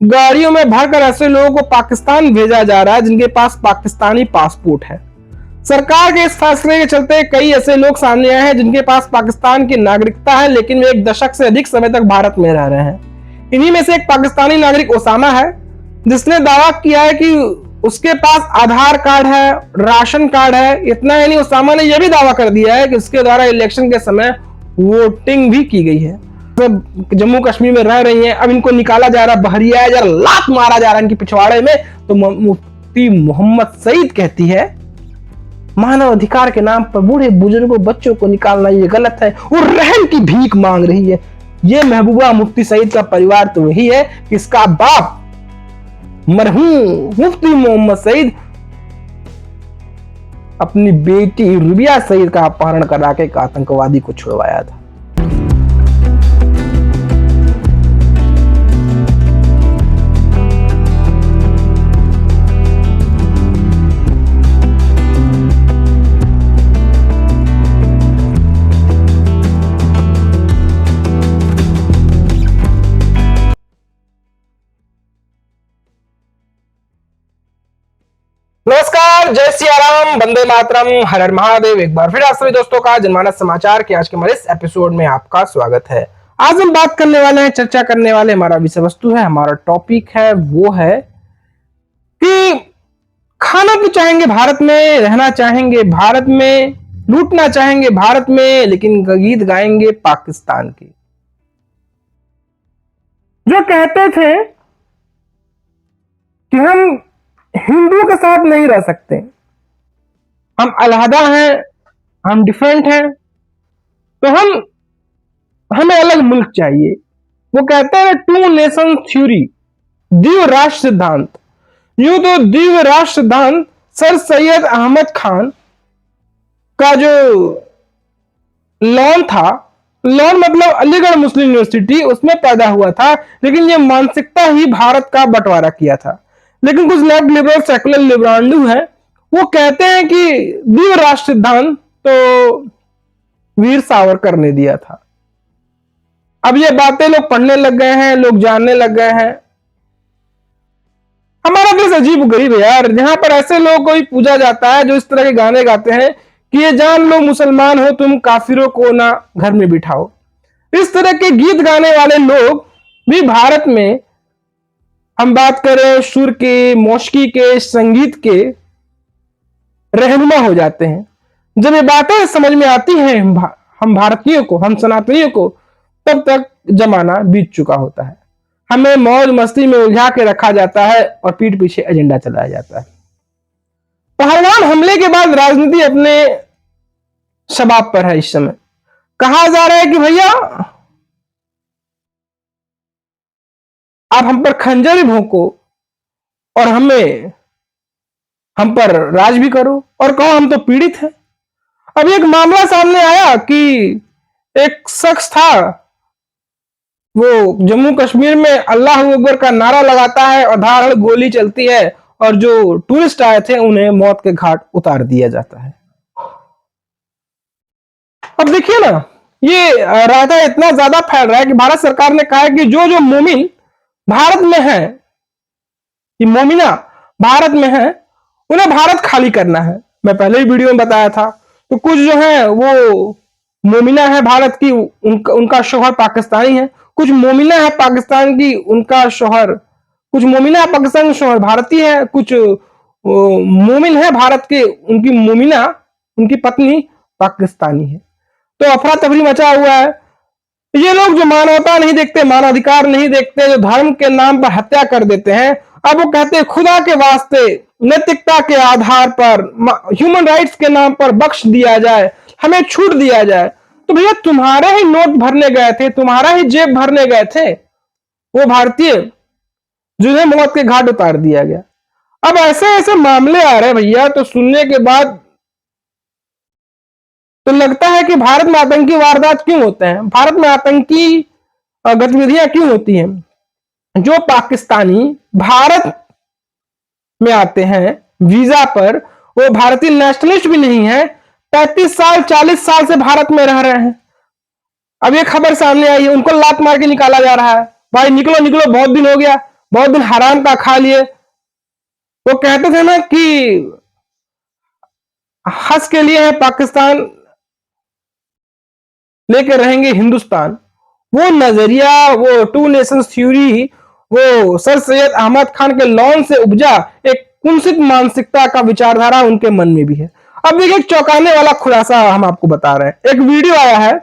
गाड़ियों में भरकर ऐसे लोगों को पाकिस्तान भेजा जा रहा है जिनके पास पाकिस्तानी पासपोर्ट है। सरकार के इस फैसले के चलते कई ऐसे लोग सामने आए हैं जिनके पास पाकिस्तान की नागरिकता है, लेकिन वे 1 दशक से अधिक समय तक भारत में रह रहे हैं। इन्हीं में से एक पाकिस्तानी नागरिक ओसामा है, जिसने दावा किया है कि उसके पास आधार कार्ड है, राशन कार्ड है। इतना ही नहीं, ओसामा ने यह भी दावा कर दिया है कि उसके द्वारा इलेक्शन के समय वोटिंग भी की गई है। तो जम्मू कश्मीर में रह रही हैं, अब इनको निकाला जा रहा है, बहरिया जा रहा, लात मारा जा रहा है इनके पिछवाड़े में। तो मुफ्ती मोहम्मद सईद कहती है मानव अधिकार के नाम पर बूढ़े बुजुर्गों बच्चों को निकालना ये गलत है और रहम की भीख मांग रही है। ये महबूबा मुफ्ती सईद का परिवार तो वही है कि इसका बाप मरहूम मुफ्ती मोहम्मद सईद अपनी बेटी रुबिया सईद का अपहरण करा के एक आतंकवादी को छुड़वाया था। नमस्कार, जय सिया राम, वंदे मातरम, हर हर महादेव। एक बार फिर आप सभी दोस्तों का जनमानस समाचार के आज के हमारे इस एपिसोड में आपका स्वागत है। आज हम बात करने वाले हैं, चर्चा करने वाले, हमारा विषय वस्तु है, हमारा टॉपिक है, वो है कि खाना तो चाहेंगे भारत में, रहना चाहेंगे भारत में, लूटना चाहेंगे भारत में, लेकिन गीत गाएंगे पाकिस्तान के। जो कहते थे कि हम हिंदुओं के साथ नहीं रह सकते, हम अलहदा हैं, हम डिफरेंट हैं, तो हमें अलग मुल्क चाहिए। वो कहते हैं 2 नेशन थ्योरी, द्वीप राष्ट्र सिद्धांत। यूं तो द्वीप राष्ट्र सिद्धांत सर सैयद अहमद खान का जो लॉन था, लॉन मतलब अलीगढ़ मुस्लिम यूनिवर्सिटी, उसमें पैदा हुआ था, लेकिन ये मानसिकता ही भारत का बंटवारा किया था। लेकिन कुछ लेफ्ट लिबरल सेकुलर लिबरांडू हैं, वो कहते हैं कि द्वीप राष्ट्र सिद्धांत तो वीर सावरकर ने दिया था। अब ये बातें लोग पढ़ने लग गए हैं, लोग जानने लग गए हैं। हमारा देश अजीब गरीब है यार, जहां पर ऐसे लोगों को ही पूजा जाता है जो इस तरह के गाने गाते हैं कि ये जान लो मुसलमान हो तुम, काफिरों को ना घर में बिठाओ। इस तरह के गीत गाने वाले लोग भी भारत में, हम बात करें सुर के, मौसीकी के, संगीत के रहनुमा हो जाते हैं। जब ये बातें समझ में आती हैं हम भारतीयों को, हम सनातनियों को, तब तक जमाना बीत चुका होता है। हमें मौज मस्ती में उलझा के रखा जाता है और पीठ पीछे एजेंडा चलाया जाता है। पहलगाम हमले के बाद राजनीति अपने शबाब पर है। इस समय कहा जा रहा है कि भैया आप हम पर खंजर भी भोंको और हम पर राज भी करो और कहो हम तो पीड़ित हैं। अब एक मामला सामने आया कि एक शख्स था, वो जम्मू कश्मीर में अल्लाह अकबर का नारा लगाता है और धाड़ गोली चलती है और जो टूरिस्ट आए थे उन्हें मौत के घाट उतार दिया जाता है। अब देखिए ना, ये रायता इतना ज्यादा फैल रहा है कि भारत सरकार ने कहा है कि जो जो मोमिन भारत में है, कि मोमिना भारत में है, उन्हें भारत खाली करना है। मैं पहले ही वीडियो में बताया था। तो कुछ जो है वो मोमिना है भारत की, उनका शौहर पाकिस्तानी है। कुछ मोमिना है पाकिस्तान की, उनका शौहर, कुछ मोमिना है पाकिस्तान का शौहर भारतीय है। कुछ मोमिन है भारत के, उनकी मोमिना, उनकी पत्नी पाकिस्तानी है। तो अफरा तफरी मचा हुआ है। ये लोग जो मानवता नहीं देखते, मानवाधिकार नहीं देखते, जो धर्म के नाम पर हत्या कर देते हैं, अब वो कहते हैं खुदा के वास्ते नैतिकता के आधार पर, ह्यूमन राइट्स के नाम पर बख्श दिया जाए, हमें छूट दिया जाए। तो भैया तुम्हारे ही नोट भरने गए थे, तुम्हारा ही जेब भरने गए थे वो भारतीय, जिन्हें मौत के घाट उतार दिया गया। अब ऐसे ऐसे मामले आ रहे हैं भैया, तो सुनने के बाद तो लगता है कि भारत में आतंकी वारदात क्यों होते हैं, भारत में आतंकी गतिविधियां क्यों होती हैं। जो पाकिस्तानी भारत में आते हैं वीजा पर, वो भारतीय नेशनलिस्ट भी नहीं है, 35 साल 40 साल से भारत में रह रहे हैं। अब ये खबर सामने आई है, उनको लात मार के निकाला जा रहा है। भाई निकलो निकलो, बहुत दिन हो गया, बहुत दिन हराम का खा लिए। वो कहते थे ना कि हंस के लिए है पाकिस्तान, लेके रहेंगे हिंदुस्तान। वो नजरिया, वो टू नेशंस थ्योरी, वो सर सैयद अहमद खान के लॉन से उपजा एक कुंसित मानसिकता का विचारधारा उनके मन में भी है। अब देखिए, एक चौंकाने वाला खुलासा हम आपको बता रहे हैं। एक वीडियो आया है,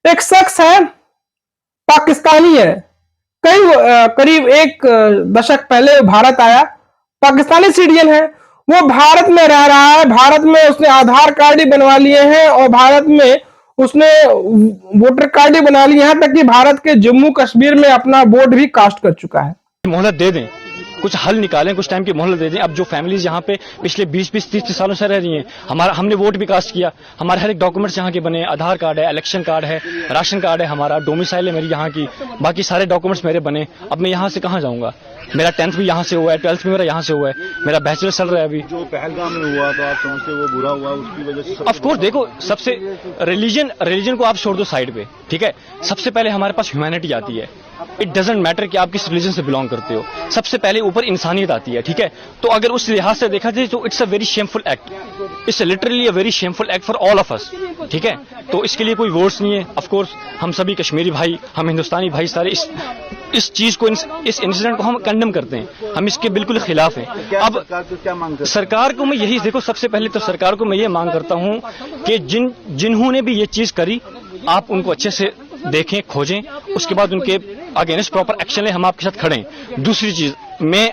एक शख्स है, पाकिस्तानी है, करीब एक दशक पहले भारत आया, पाकिस्तानी सिटीजन है। वो भारत में रह रहा है, भारत में उसने आधार कार्ड ही बनवा लिए हैं और भारत में उसने वोटर कार्ड ही बना लिए, यहाँ तक कि भारत के जम्मू कश्मीर में अपना वोट भी कास्ट कर चुका है। मोहलत दे दें, कुछ हल निकालें, कुछ टाइम की मोहलत दे दें। अब जो फैमिलीज यहाँ पे पिछले 20-20, 30-30 सालों से रह रही हैं, हमने वोट भी कास्ट किया, हमारे हर एक डॉक्यूमेंट्स यहाँ के बने, आधार कार्ड है, इलेक्शन कार्ड है, राशन कार्ड है, हमारा डोमिसाइल है मेरी यहाँ की, बाकी सारे डॉक्यूमेंट्स मेरे बने। अब मैं यहाँ से कहाँ जाऊँगा? मेरा 10th भी यहाँ से हुआ है, 12th भी मेरा यहाँ से हुआ है, मेरा बैचलर चल रहा है अभी। जो पहलगाम में हुआ तो आप समझते वो बुरा हुआ, उसकी वजह से ऑफ कोर्स, देखो, सबसे रिलीजन को आप छोड़ दो साइड पे, ठीक है। सबसे पहले हमारे पास ह्यूमैनिटी आती है। इट डजेंट मैटर कि आप किस रिलीजन से बिलोंग करते हो, सबसे पहले ऊपर इंसानियत आती है, ठीक है। तो अगर उस लिहाज से देखा जाए तो it's a very shameful act, it's literally a very shameful act for all of us, ठीक है। तो इसके लिए कोई वर्ड्स नहीं है। ऑफ कोर्स हम सभी कश्मीरी भाई, हम हिंदुस्तानी भाई सारे इस चीज को, इस इंसिडेंट को हम कंडेम करते हैं, हम इसके बिल्कुल खिलाफ हैं। अब क्या मांग करते हैं? सरकार को मैं यही, देखो, सबसे पहले तो सरकार को मैं ये मांग करता हूं कि जिन्होंने भी ये चीज करी, आप उनको अच्छे से देखें, खोजें, उसके बाद उनके अगेंस्ट प्रॉपर एक्शन लें, हम आपके साथ खड़े हैं। दूसरी चीज, मैं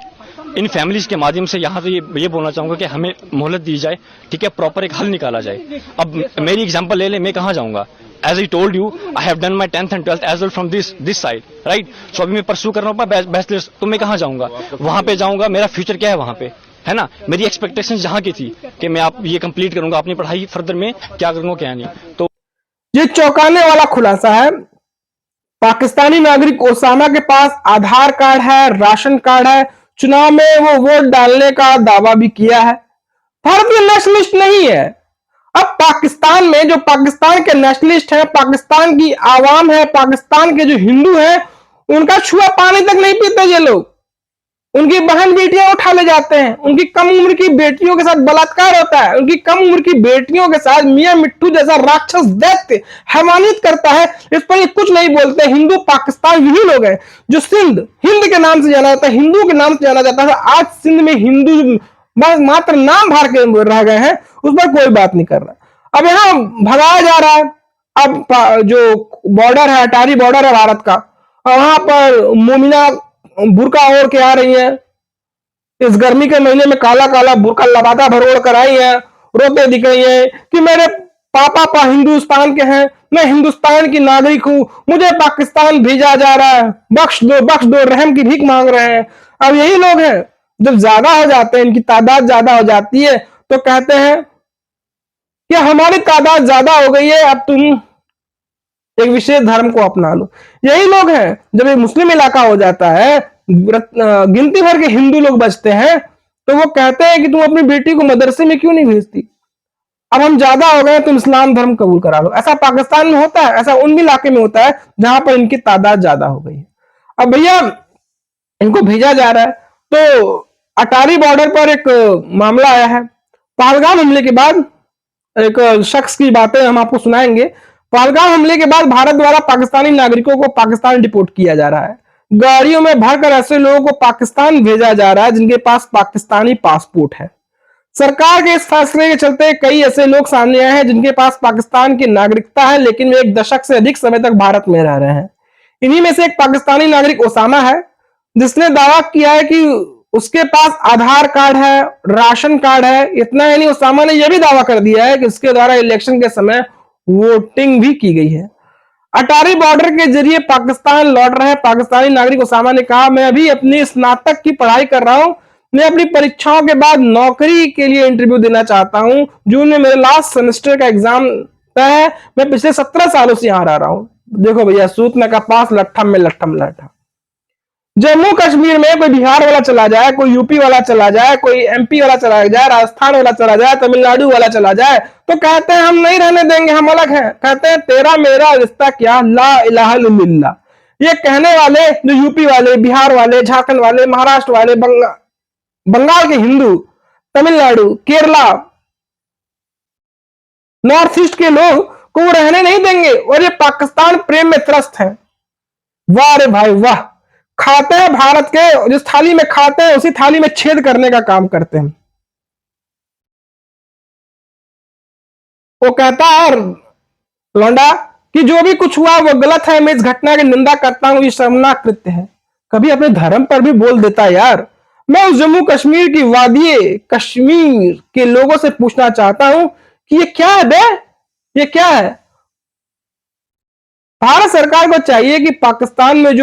इन फैमिलीज के माध्यम से यहाँ से ये बोलना चाहूंगा कि हमें मोहलत दी जाए, ठीक है, प्रॉपर एक हल निकाला जाए। अब मेरी एग्जांपल ले लें, मैं कहाँ जाऊंगा? As I told you, I have done my 10th and 12th as well from this side, right? So अभी मैं परसू कर रहा हूँ बैचलर्स, तो मैं कहाँ जाऊंगा? वहां पे जाऊंगा, मेरा फ्यूचर क्या है वहां पे, है ना? मेरी एक्सपेक्टेशंस जहाँ की थी कि मैं आप ये कंप्लीट करूंगा अपनी पढ़ाई, फर्दर में क्या करूंगा क्या नहीं। तो ये चौंकाने वाला खुलासा है। पाकिस्तानी नागरिक ओसामा के पास आधार कार्ड है, राशन कार्ड है, चुनाव में वो वोट डालने का दावा भी किया है, भारतीय नेशनलिस्ट नहीं है। अब पाकिस्तान में जो पाकिस्तान के नेशनलिस्ट हैं, पाकिस्तान की आवाम है, पाकिस्तान के जो हिंदू हैं, उनका छुआ पानी तक नहीं पीते ये लोग। उनकी बहन बेटियां उठा ले जाते हैं, उनकी कम उम्र की बेटियों के साथ बलात्कार होता है, उनकी कम उम्र की बेटियों के साथ मियां मिट्टू जैसा राक्षस दैत्य हैवानियत करता है। इस पर ये कुछ नहीं बोलते। हिंदू पाकिस्तान यही लोग हैं जो हिंद के नाम से जाना जाता है, हिंदू के नाम से जाना जाता है। आज सिंध में हिंदू बस मात्र नाम भर के रह गए हैं, उस पर कोई बात नहीं कर रहा। अब यहां भगाया जा रहा है। अब जो बॉर्डर है, अटारी बॉर्डर है भारत का, वहां पर मोमिना बुरका ओढ़ के आ रही है, इस गर्मी के महीने में काला काला बुरका लबादा भर ओढ़ कर आई है, रोते दिख रही है कि मेरे पापा हिंदुस्तान के हैं, मैं हिंदुस्तान की नागरिक हूं, मुझे पाकिस्तान भेजा जा रहा है, बख्श दो, रहम की भीख मांग रहे हैं। अब यही लोग हैं, जब ज्यादा हो जाते हैं, इनकी तादाद ज्यादा हो जाती है, तो कहते हैं कि हमारी तादाद ज्यादा हो गई है, अब तुम एक विशेष धर्म को अपना लो। यही लोग हैं, जब ये मुस्लिम इलाका हो जाता है, गिनती भर के हिंदू लोग बचते हैं, तो वो कहते हैं कि तुम अपनी बेटी को मदरसे में क्यों नहीं भेजती, अब हम ज्यादा हो गए, तुम इस्लाम धर्म कबूल करा लो। ऐसा पाकिस्तान में होता है, ऐसा उन इलाके में होता है जहां पर इनकी तादाद ज्यादा हो गई है। अब भैया इनको भेजा जा रहा है, तो अटारी बॉर्डर पर एक मामला आया है। पहलगाम हमले के बाद एक शख्स की बातें हम आपको सुनाएंगे। पहलगाम हमले के बाद भारत द्वारा पाकिस्तानी नागरिकों को पाकिस्तान डिपोर्ट किया जा रहा है। गाड़ियों में भरकर ऐसे लोगों को पाकिस्तान भेजा जा रहा है जिनके पास पाकिस्तानी पासपोर्ट है। सरकार के इस फैसले के चलते कई ऐसे लोग सामने आए हैं जिनके पास पाकिस्तान की नागरिकता है, लेकिन वे एक दशक से अधिक समय तक भारत में रह रहे हैं। इन्हीं में से एक पाकिस्तानी नागरिक ओसामा है, जिसने दावा किया है कि उसके पास आधार कार्ड है, राशन कार्ड है। इतना ही नहीं, ओसामा ने यह भी दावा कर दिया है कि उसके द्वारा इलेक्शन के समय वोटिंग भी की गई है। अटारी बॉर्डर के जरिए पाकिस्तान लौट रहे पाकिस्तानी नागरिक ओसामा ने कहा, मैं अभी अपनी स्नातक की पढ़ाई कर रहा हूं, मैं अपनी परीक्षाओं के बाद नौकरी के लिए इंटरव्यू देना चाहता हूं। जून में मेरे लास्ट सेमेस्टर का एग्जाम तय है, मैं पिछले 17 सालों से यहां रह रहा हूं। देखो भैया, सूत में कपास, लट्ठम में लट्ठम लट्ठा। जम्मू कश्मीर में कोई बिहार वाला चला जाए, कोई यूपी वाला चला जाए, कोई एमपी वाला चला जाए, राजस्थान वाला चला जाए, तमिलनाडु वाला चला जाए, तो कहते हैं हम नहीं रहने देंगे, हम अलग हैं। कहते हैं तेरा मेरा रिश्ता क्या, ला इलाहा इल्लल्लाह। ये कहने वाले जो यूपी वाले, बिहार वाले, झारखंड वाले, महाराष्ट्र वाले, बंगाल के हिंदू, तमिलनाडु, केरला, नॉर्थ ईस्ट के लोग को वो रहने नहीं देंगे, और ये पाकिस्तान प्रेम में त्रस्त हैं। वाह रे भाई वाह, खाते हैं भारत के, जिस थाली में खाते हैं उसी थाली में छेद करने का काम करते हैं। वो कहता है लौंडा कि जो भी कुछ हुआ वो गलत है, मैं इस घटना की निंदा करता हूं, ये शर्मनाक कृत्य है। कभी अपने धर्म पर भी बोल देता है यार। मैं उस जम्मू कश्मीर की वादिये कश्मीर के लोगों से पूछना चाहता हूं कि ये क्या है बे, ये क्या है? भारत सरकार को चाहिए कि पाकिस्तान में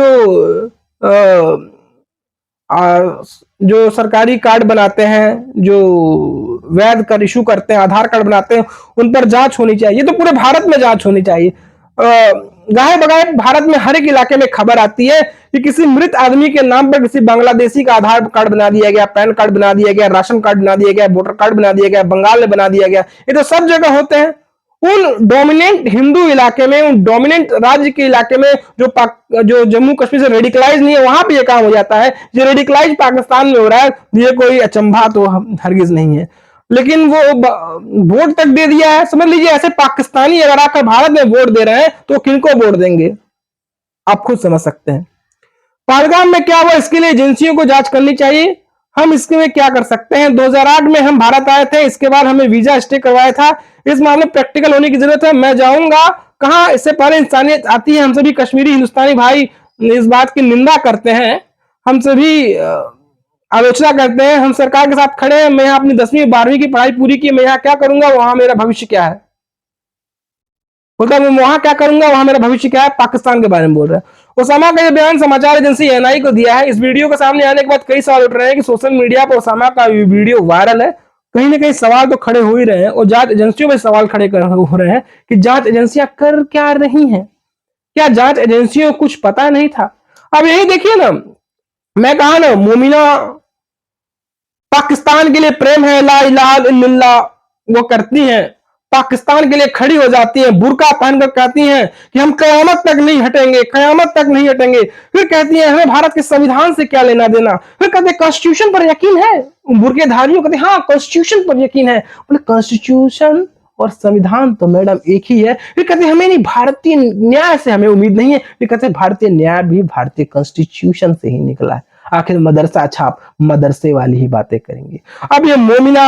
जो सरकारी कार्ड बनाते हैं, जो वैध कर इशू करते हैं, आधार कार्ड बनाते हैं, उन पर जांच होनी चाहिए। तो पूरे भारत में जांच होनी चाहिए। गाहे बगाहे भारत में हर एक इलाके में खबर आती है कि किसी मृत आदमी के नाम पर किसी बांग्लादेशी का आधार कार्ड बना दिया गया, पैन कार्ड बना दिया गया, राशन कार्ड बना दिया गया, वोटर कार्ड बना दिया गया, बंगाल में बना दिया गया। ये तो सब जगह होते हैं। उन डोमिनेंट हिंदू इलाके में, उन डोमिनेंट राज्य के इलाके में जो जम्मू कश्मीर से रेडिकलाइज नहीं है, वहां पे ये काम हो जाता है। जो रेडिकलाइज पाकिस्तान में हो रहा है, ये कोई अचंभा तो हरगिज नहीं है। लेकिन वो वोट तक दे दिया है। समझ लीजिए ऐसे पाकिस्तानी अगर आकर भारत में वोट दे रहे हैं तो किनको वोट देंगे, आप खुद समझ सकते हैं। पहलगाम में क्या हुआ, इसके लिए एजेंसियों को जांच करनी चाहिए। हम इसके में क्या कर सकते हैं? 2008 में हम भारत आए थे, इसके बाद हमें वीजा स्टे करवाया था। इस मामले में प्रैक्टिकल होने की जरूरत है। मैं जाऊंगा कहां, इससे पहले इंसानियत आती है। हम सभी कश्मीरी हिंदुस्तानी भाई इस बात की निंदा करते हैं, हम सभी आलोचना करते हैं, हम सरकार के साथ खड़े हैं। मैं यहाँ अपनी 10वीं 12वीं की पढ़ाई पूरी की, मैं यहाँ क्या करूंगा, वहां मेरा भविष्य क्या है? बोलता मैं वहां क्या करूंगा, वहां मेरा भविष्य क्या है? पाकिस्तान के बारे में बोल रहा है। ओसामा का यह बयान समाचार एजेंसी एनआई को दिया है। इस वीडियो के सामने आने के बाद कई सवाल उठ रहे हैं कि सोशल मीडिया पर ओसामा का वीडियो वायरल है, कहीं ना कहीं सवाल तो खड़े हो ही रहे हैं, और जांच एजेंसियों में सवाल खड़े हो रहे हैं कि जांच एजेंसियां कर क्या रही हैं? क्या जांच एजेंसियों को कुछ पता नहीं था? अब यही देखिए ना, मैं कहा ना, मोमिना पाकिस्तान के लिए प्रेम है, ला इलाहा इल्लल्लाह वो करती हैं, पाकिस्तान के लिए खड़ी हो जाती हैं, बुर्का पहनकर कहती हैं कि हम कयामत तक नहीं हटेंगे, कयामत तक नहीं हटेंगे। फिर कहती हैं हमें भारत के संविधान से क्या लेना देना। फिर कहते हैं कॉन्स्टिट्यूशन पर यकीन है, बुर्केधारियों कहते हैं हाँ कॉन्स्टिट्यूशन पर यकीन है। बोले कॉन्स्टिट्यूशन और संविधान तो मैडम एक ही है। फिर कहते हैं हमें नहीं, भारतीय न्याय से हमें उम्मीद नहीं है। फिर कहते हैं भारतीय न्याय भी भारतीय कॉन्स्टिट्यूशन से ही निकला है। आखिर मदरसा छाप मदरसे वाली ही बातें करेंगे। अब ये मोमिना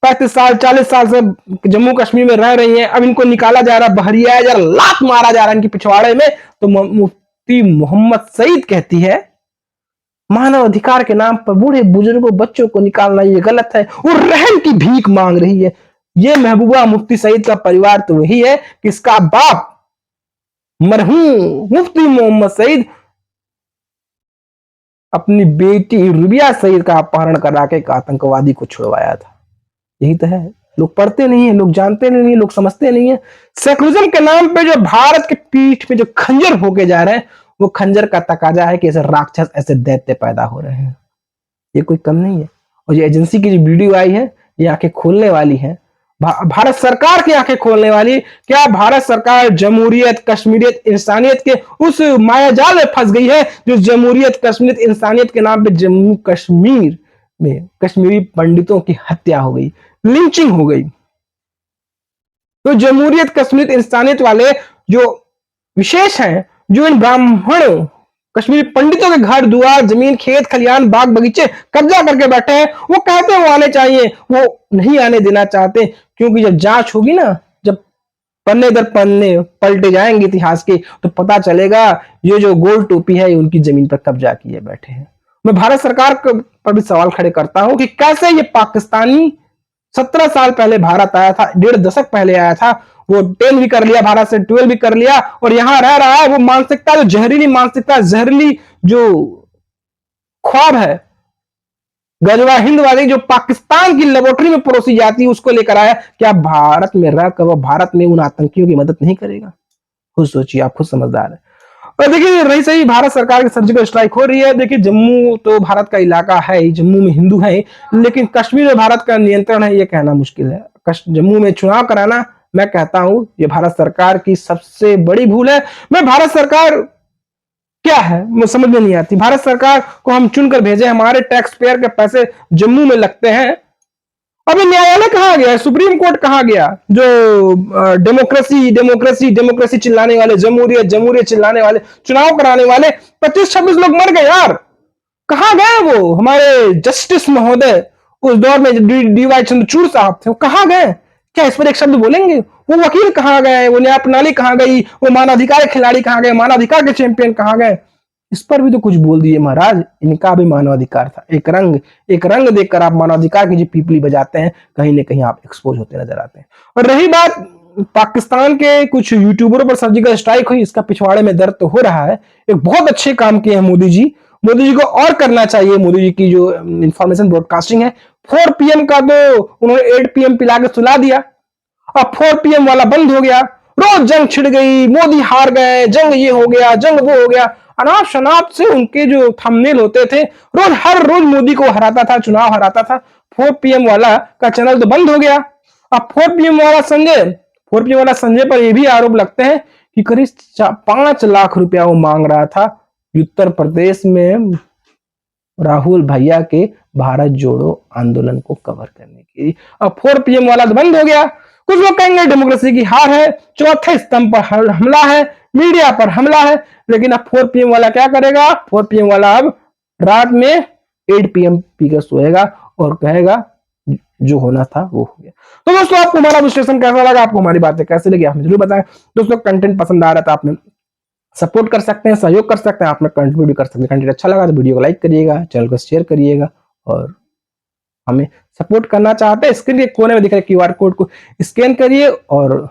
35 साल 40 साल से जम्मू कश्मीर में रह रही हैं, अब इनको निकाला जा रहा, बहरिया जा रहा, लात मारा जा रहा इनके पिछवाड़े में। तो मुफ्ती मोहम्मद सईद कहती है मानव अधिकार के नाम पर बूढ़े बुजुर्गों बच्चों को निकालना ये गलत है, वो रहम की भीख मांग रही है। ये महबूबा मुफ्ती सईद का परिवार तो वही है कि इसका बाप मरहूम मुफ्ती मोहम्मद सईद अपनी बेटी रुबिया सईद का अपहरण करा के एक आतंकवादी को छुड़वाया था। यही तो है, लोग पढ़ते नहीं है, लोग जानते नहीं है, लोग समझते नहीं है। सेकुलरिज्म के नाम पे जो भारत के पीठ में जो खंजर होके जा रहे हैं, वो खंजर का तकाजा है कि ऐसे राक्षस, ऐसे दैत्य पैदा हो रहे हैं। ये कोई कम नहीं है। और ये एजेंसी की जो वीडियो आई है, ये आंखें खोलने वाली है, भारत सरकार की आंखें खोलने वाली। क्या भारत सरकार जमहूरियत, कश्मीरियत, इंसानियत के उस मायाजाल में फंस गई है जो जमहूरियत, कश्मीरियत, इंसानियत के नाम पे जम्मू कश्मीर में कश्मीरी पंडितों की हत्या हो गई, लिंचिंग हो गई। तो जमहूरियत, कश्मीरियत, इंसानियत वाले जो विशेष हैं, जो इन ब्राह्मण कश्मीरी पंडितों के घर दुआर, जमीन, खेत खलियान, बाग बगीचे कब्जा करके बैठे हैं, वो कहते हैं वो आने चाहिए, वो नहीं आने देना चाहते। क्योंकि जब जांच होगी ना, जब पन्ने दर पन्ने पलटे जाएंगे इतिहास के, तो पता चलेगा ये जो गोल टोपी है, ये उनकी जमीन पर कब्जा किए बैठे हैं। मैं भारत सरकार पर भी सवाल खड़े करता हूं कि कैसे ये पाकिस्तानी 17 साल पहले भारत आया था, 1.5 दशक पहले आया था, वो 10 भी कर लिया, भारत से 12 भी कर लिया, और यहां रह रहा है। वो मानसिकता, जो जहरीली मानसिकता, जहरीली जो ख्वाब है गजवा हिंद वाली, जो पाकिस्तान की लेबोरेटरी में परोसी जाती है, उसको लेकर आया। क्या भारत में रहकर वो भारत में उन आतंकियों की मदद नहीं करेगा? खुद सोचिए, आप खुद समझदार है। और देखिए रही सही भारत सरकार की सर्जिकल स्ट्राइक हो रही है। देखिए जम्मू तो भारत का इलाका है, जम्मू में हिंदू है, लेकिन कश्मीर में भारत का नियंत्रण है, ये कहना मुश्किल है। जम्मू में चुनाव कराना, मैं कहता हूं ये भारत सरकार की सबसे बड़ी भूल है। मैं भारत सरकार क्या है मुझे समझ में नहीं आती। भारत सरकार को हम चुनकर भेजे, हमारे टैक्स पेयर के पैसे जम्मू में लगते हैं। अभी न्यायालय कहाँ गया, सुप्रीम कोर्ट कहाँ गया, जो डेमोक्रेसी डेमोक्रेसी डेमोक्रेसी चिल्लाने वाले, जमहूरियत जमहूरियत चिल्लाने वाले, चुनाव कराने वाले 25-26 लोग मर गए यार। कहाँ गए वो हमारे जस्टिस महोदय, उस दौर में डीवाई चंद्रचूड़ साहब थे, वो कहाँ गए? क्या इस पर एक शब्द बोलेंगे? वो वकील कहाँ गए, वो न्याय प्रणाली कहाँ गई, वो मानवाधिकार खिलाड़ी कहाँ गए, मानवाधिकार के चैंपियन कहाँ गए? इस पर भी तो कुछ बोल दिए महाराज। इनका भी मानवाधिकार था, एक रंग देखकर आप मानवाधिकार की जो पीपली बजाते हैं, कहीं ना कहीं आप एक्सपोज होते नजर आते हैं। और रही बात पाकिस्तान के कुछ यूट्यूबरों पर सर्जिकल स्ट्राइक हुई, इसका पिछवाड़े में दर्द तो हो रहा है। एक बहुत अच्छे काम किए हैं मोदी जी को और करना चाहिए। मोदी जी की जो इंफॉर्मेशन ब्रॉडकास्टिंग है, 4 PM का तो उन्होंने 8 PM पिला के सुला दिया, अब 4 PM वाला बंद हो गया। रोज जंग छिड़ गई, मोदी हार गए, जंग ये हो गया, जंग वो हो गया। अनाप शनाप से उनके जो थंबनेल होते थे, हर रोज मोदी को हराता था, चुनाव हराता था। 4 PM वाला का चैनल तो बंद हो गया। अब 4 PM वाला संजय पर यह भी आरोप लगते हैं कि करीब 5 लाख रुपया वो मांग रहा था उत्तर प्रदेश में राहुल भैया के भारत जोड़ो आंदोलन को कवर करने के लिए। अब 4 PM वाला तो बंद हो गया। कुछ लोग कहेंगे डेमोक्रेसी की हार है, चौथे स्तंभ पर हमला है, मीडिया पर हमला है। लेकिन अब 4 PM वाला क्या करेगा? 4 PM वाला अब रात में 8 PM पी कर सोएगा और कहेगा जो होना था वो हो गया। तो दोस्तों, आपको हमारा विश्लेषण कैसा लगा, आपको हमारी बातें कैसे लगी, आप मुझे जरूर बताएं। दोस्तों, कंटेंट पसंद आ रहा था, आपने सपोर्ट कर सकते हैं, सहयोग कर सकते हैं, आप में कंट्रीब्यूट भी कर सकते हैं। कंटेंट अच्छा लगा तो वीडियो को लाइक करिएगा, चैनल को शेयर करिएगा, और हमें सपोर्ट करना चाहते हैं स्क्रीन के कोने में दिख रहे QR कोड को स्कैन करिए, और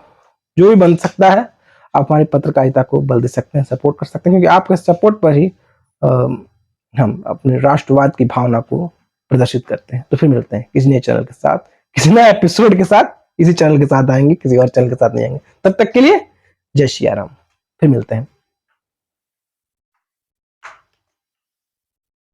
जो भी बन सकता है आप हमारी पत्रकारिता को बल दे सकते हैं, सपोर्ट कर सकते हैं, क्योंकि आपके सपोर्ट पर ही हम अपने राष्ट्रवाद की भावना को प्रदर्शित करते हैं। तो फिर मिलते हैं किसी नए चैनल के साथ, किसी नए एपिसोड के साथ। इसी चैनल के साथ आएंगे, किसी और चैनल के साथ नहीं आएंगे। तब तक के लिए जय श्री राम, फिर मिलते हैं।